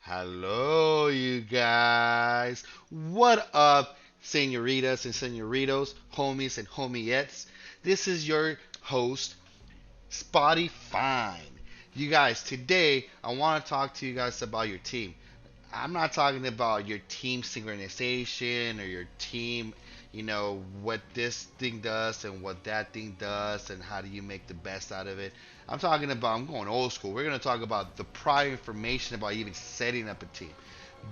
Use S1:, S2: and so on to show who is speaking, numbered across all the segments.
S1: Hello, you guys. What up, senoritas and senoritos, homies and homiettes? This is your host, Spotty Fine. You guys, today I want to talk to you guys about your team. I'm not talking about your team synchronization or your team, what this thing does and what that thing does and how do you make the best out of it. I'm going old school. We're going to talk about the prior information about even setting up a team.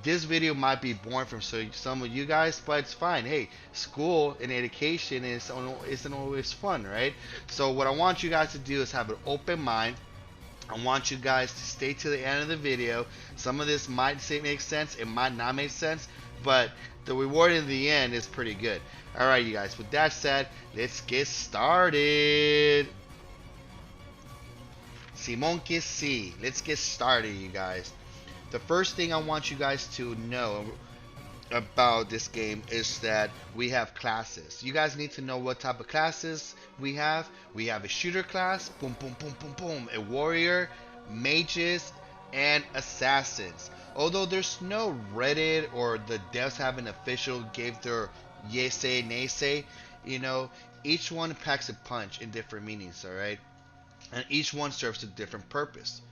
S1: This video might be boring from some of you guys, but it's fine. Hey, school and education isn't always fun, right? So what I want you guys to do is have an open mind. I want you guys to stay to the end of the video. Some of this might make sense, it might not make sense, but the reward in the end is pretty good. Alright, you guys, with that said, let's get started. Simon que si. Let's get started, you guys. The first thing I want you guys to know about this game is that we have classes. You guys need to know what type of classes we have. We have a shooter class, boom, boom, boom, boom, boom, a warrior, mages, and assassins. Although there's no Reddit or the devs haven't official gave their yes say, nay say, you know, each one packs a punch in different meanings, alright? And each one serves a different purpose.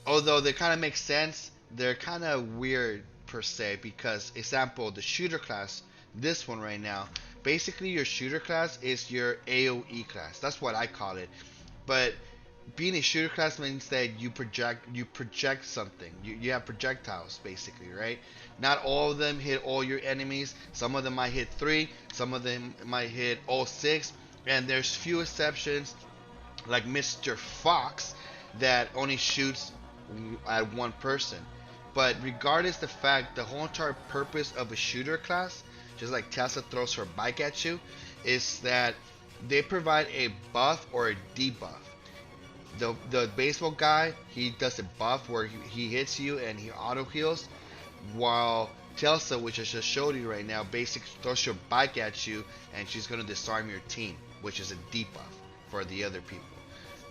S1: Although they kind of make sense, they're kind of weird per se because, example, the shooter class, this one right now, basically your shooter class is your AOE class. That's what I call it. But being a shooter class means that you project something. You have projectiles basically, right? Not all of them hit all your enemies. Some of them might hit three. Some of them might hit all six. And there's few exceptions, like Mr. Fox, that only shoots at one person. But regardless the fact, the whole entire purpose of a shooter class, just like Tessa throws her bike at you, is that they provide a buff or a debuff. The baseball guy, he does a buff where he hits you and he auto heals, while Telsa, which I just showed you right now, basically throws your bike at you and she's gonna disarm your team, which is a debuff for the other people.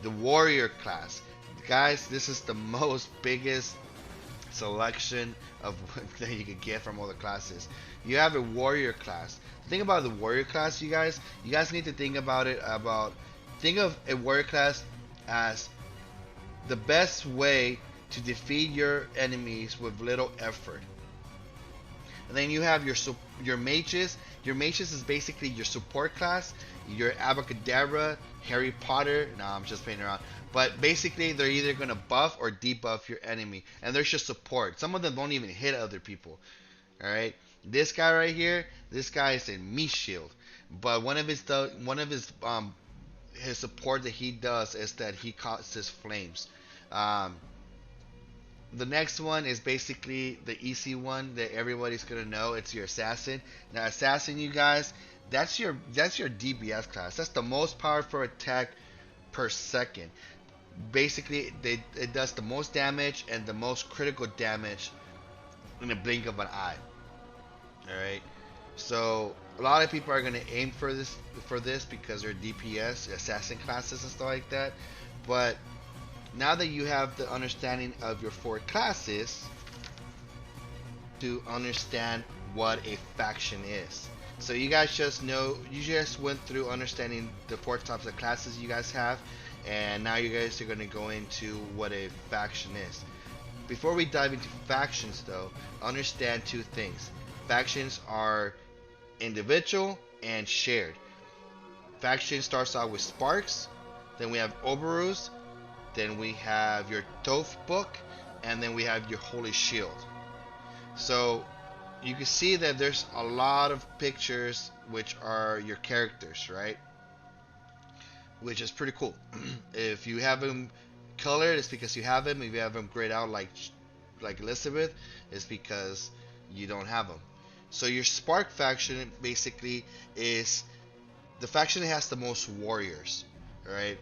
S1: The warrior class, guys, this is the most biggest selection of that you could get from all the classes. You have a warrior class. Think about the warrior class, you guys. You guys need to think about it. Think of a warrior class as the best way to defeat your enemies with little effort. And then you have your mages. Your mages is basically your support class. Your abracadabra, Harry Potter. No, I'm just playing around. But basically, they're either gonna buff or debuff your enemy, and they're just support. Some of them don't even hit other people. All right. This guy right here, this guy is a me shield, but his support that he does is that he causes flames. Um, the next one is basically the easy one that everybody's gonna know. It's your assassin. Now, assassin, you guys, that's your DBS class. That's the most powerful attack per second. Basically, it does the most damage and the most critical damage in a blink of an eye. All right. So a lot of people are gonna aim for this because they're DPS assassin classes and stuff like that. But now that you have the understanding of your four classes, to understand what a faction is. So you guys you just went through understanding the four types of classes you guys have, and now you guys are going to go into what a faction is. Before we dive into factions though, understand two things. Factions are individual and shared. Faction starts out with Sparks, then we have Oberus, then we have your Thoth book, and then we have your Holy Shield. So you can see that there's a lot of pictures which are your characters, right? Which is pretty cool. If you have them colored, it's because you have them. If you have them grayed out like Elizabeth, it's because you don't have them. So your Spark faction basically is the faction that has the most warriors, right?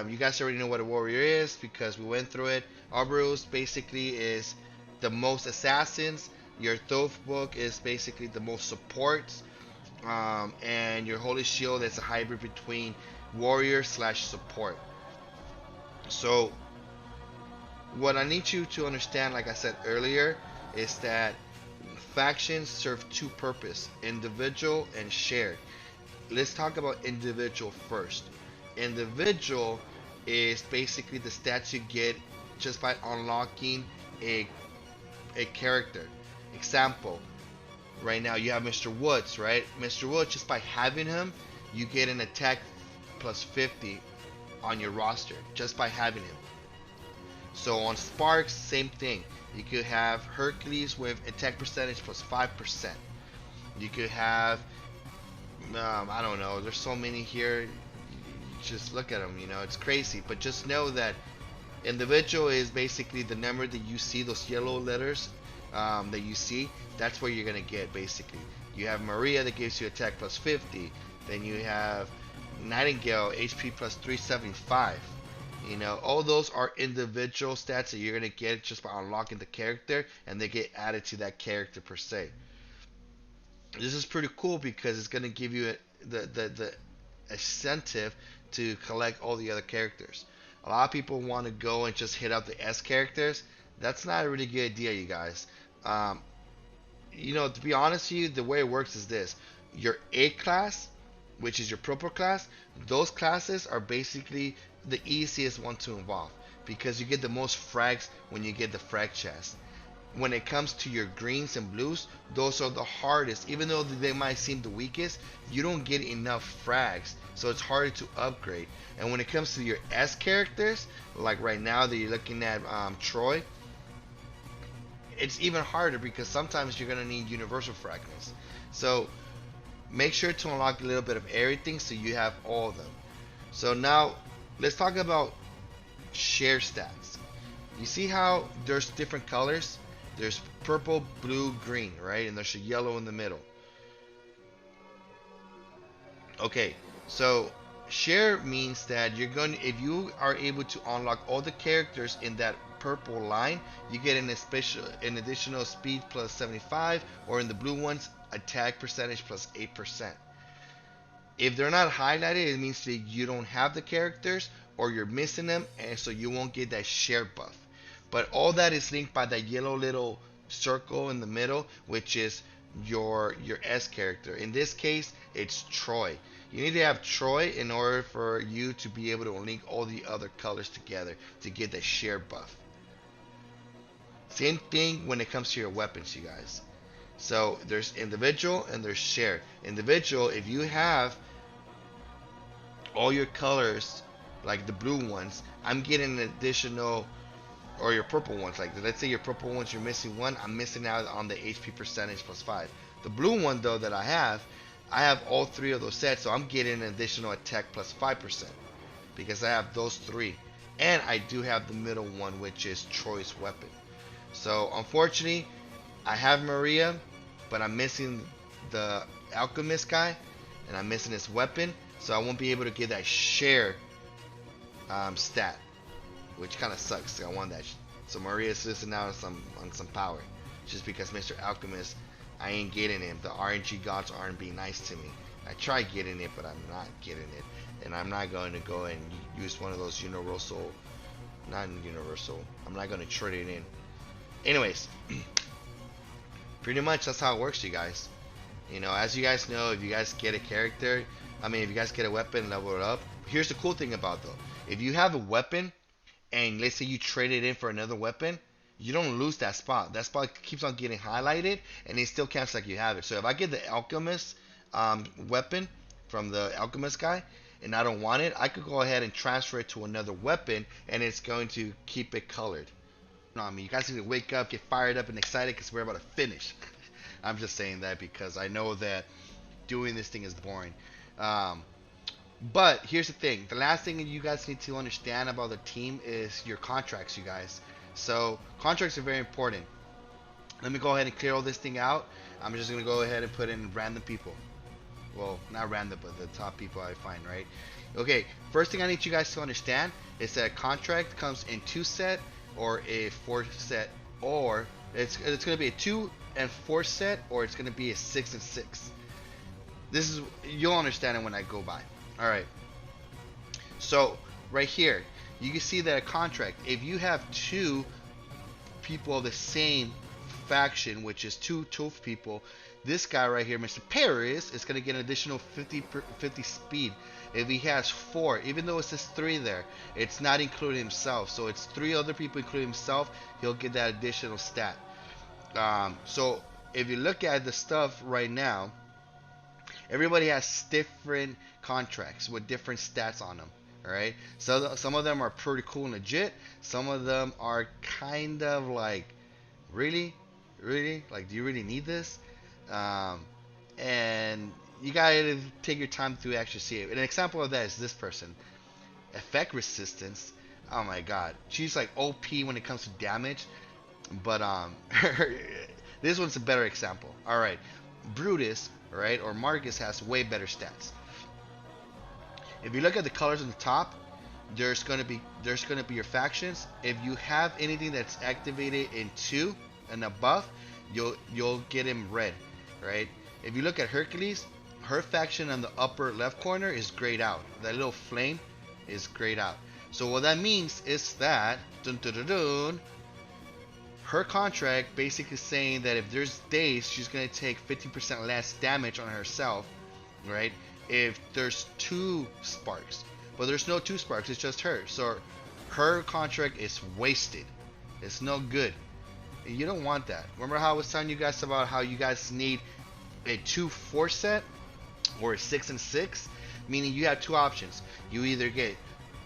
S1: You guys already know what a warrior is because we went through it. Arborus basically is the most assassins. Your Thoth book is basically the most supports. And your Holy Shield is a hybrid between warrior slash support. So What I need you to understand, like I said earlier, is that factions serve two purposes: individual and shared. Let's talk about individual first. Individual is basically the stats you get just by unlocking a, a character. Example, right now you have Mr. Woods, right? Mr. Woods, just by having him, you get an attack plus 50 on your roster just by having him. So on Sparks, same thing. You could have Hercules with attack percentage plus 5%. You could have, I don't know, there's so many here. Just look at them, it's crazy. But just know that individual is basically the number that you see, those yellow letters that you see, that's what you're going to get basically. You have Maria that gives you attack plus 50. Then you have Nightingale, HP plus 375. All those are individual stats that you're going to get just by unlocking the character, and they get added to that character per se. This is pretty cool because it's going to give you the incentive to collect all the other characters. A lot of people want to go and just hit out the S characters. That's not a really good idea, you guys. To be honest with you, the way it works is this: your A class, which is your purple class, those classes are basically the easiest one to involve because you get the most frags when you get the frag chest. When it comes to your greens and blues, those are the hardest. Even though they might seem the weakest, you don't get enough frags, so it's harder to upgrade. And when it comes to your S characters, like right now that you're looking at Troy, it's even harder because sometimes you're gonna need universal fragments. So make sure to unlock a little bit of everything so you have all of them. So now let's talk about share stats. You see how there's different colors? There's purple, blue, green, right? And there's a yellow in the middle. Okay, so share means that if you are able to unlock all the characters in that purple line, you get an additional speed plus 75, or in the blue ones, attack percentage plus 8%. If they're not highlighted, it means that you don't have the characters or you're missing them, and so you won't get that share buff. But all that is linked by that yellow little circle in the middle, which is your S character. In this case, it's Troy. You need to have Troy in order for you to be able to link all the other colors together to get that share buff. Same thing when it comes to your weapons, you guys. So there's individual and there's share. Individual, if you have all your colors, like the blue ones, I'm getting an additional, or your purple ones, like let's say your purple ones, you're missing one, I'm missing out on the HP percentage plus 5. The blue one though that I have all three of those sets, so I'm getting an additional attack plus 5% because I have those three. And I do have the middle one, which is Troy's weapon. So unfortunately, I have Maria, but I'm missing the alchemist guy, and I'm missing his weapon, so I won't be able to get that share stat, which kind of sucks. I want that. So Maria's missing out on some power, just because Mr. Alchemist, I ain't getting him. The RNG gods aren't being nice to me. I try getting it, but I'm not getting it, and I'm not going to go and use one of those universal, not universal. I'm not going to trade it in. Anyways, pretty much that's how it works, you guys. As you guys know, if you guys get a character, if you guys get a weapon, level it up. Here's the cool thing about though. If you have a weapon, and let's say you trade it in for another weapon, you don't lose that spot. That spot keeps on getting highlighted, and it still counts like you have it. So if I get the alchemist weapon from the alchemist guy, and I don't want it, I could go ahead and transfer it to another weapon, and it's going to keep it colored. You guys need to wake up, get fired up and excited because we're about to finish. I'm just saying that because I know that doing this thing is boring. But here's the thing. The last thing you guys need to understand about the team is your contracts, you guys. So contracts are very important. Let me go ahead and clear all this thing out. I'm just going to go ahead and put in random people. Well, not random, but the top people I find, right? Okay, first thing I need you guys to understand is that a contract comes in 2 set or a 4 set, or it's going to be a 2 and 4 set, or it's going to be a 6 and 6. This is, you'll understand it when I go by. All right. So right here, you can see that a contract, if you have two people of the same faction, which is two Toph people, this guy right here, Mr. Paris, is going to get an additional 50 speed. If he has four, even though it says three there, it's not including himself. So it's three other people including himself, he'll get that additional stat. So if you look at the stuff right now, everybody has different contracts with different stats on them. All right, so some of them are pretty cool and legit. Some of them are kind of like, really, really, like, do you really need this? Um, and you gotta take your time to actually see it. An example of that is this person, effect resistance. Oh my god, she's like OP when it comes to damage, but this one's a better example. All right, Brutus, right, or Marcus has way better stats. If you look at the colors on the top, there's gonna be your factions. If you have anything that's activated in 2 and above, you'll get him red, right? If you look at Hercules, her faction on the upper left corner is grayed out. That little flame is grayed out. So what that means is that dun, dun, dun, dun, her contract basically saying that if there's days, she's gonna take 50% less damage on herself, right? If there's 2 sparks, but there's no 2 sparks, it's just her. So her contract is wasted. It's no good. You don't want that. Remember how I was telling you guys about how you guys need a 2-4 set or a 6 and 6, meaning you have 2 options. You either get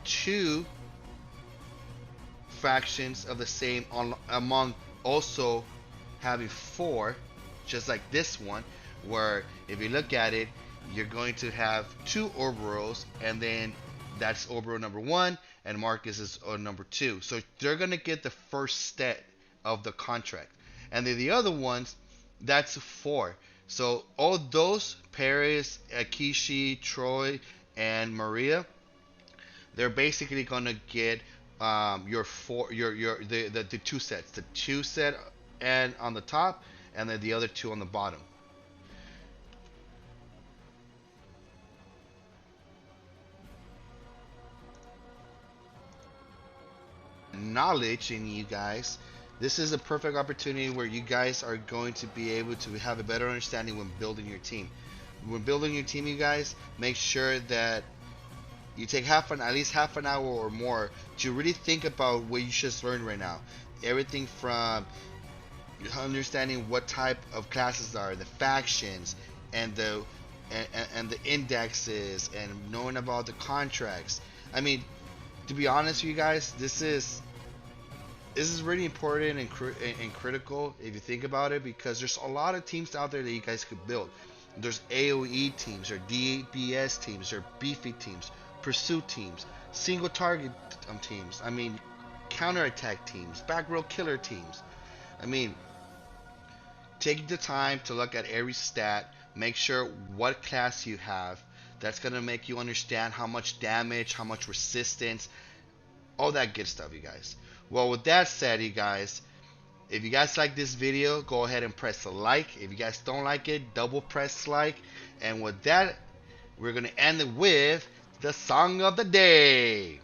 S1: 2 factions of the same among also having 4, just like this one, where if you look at it, you're going to have 2 Orberos, and then that's Orbero number 1, and Marcus is number 2. So they're going to get the first step of the contract. And then the other ones, that's 4. So all those, Paris, Akishi, Troy, and Maria, they're basically going to get your 4, the 2 sets. The 2 set and on the top, and then the other 2 on the bottom. Knowledge in you guys, this is a perfect opportunity where you guys are going to be able to have a better understanding when building your team. When building your team, you guys, make sure that you take at least half an hour or more to really think about what you just learned right now. Everything from understanding what type of classes are, the factions, and the indexes, and knowing about the contracts. I mean, to be honest with you guys, this is really important and critical if you think about it, because there's a lot of teams out there that you guys could build. There's AoE teams, or DBS teams, or beefy teams, pursuit teams, single target teams. I mean, counterattack teams, back row killer teams. I mean, take the time to look at every stat, make sure what class you have. That's going to make you understand how much damage, how much resistance, all that good stuff, you guys. Well, with that said, you guys, if you guys like this video, go ahead and press a like. If you guys don't like it, double press like. And with that, we're going to end it with the song of the day.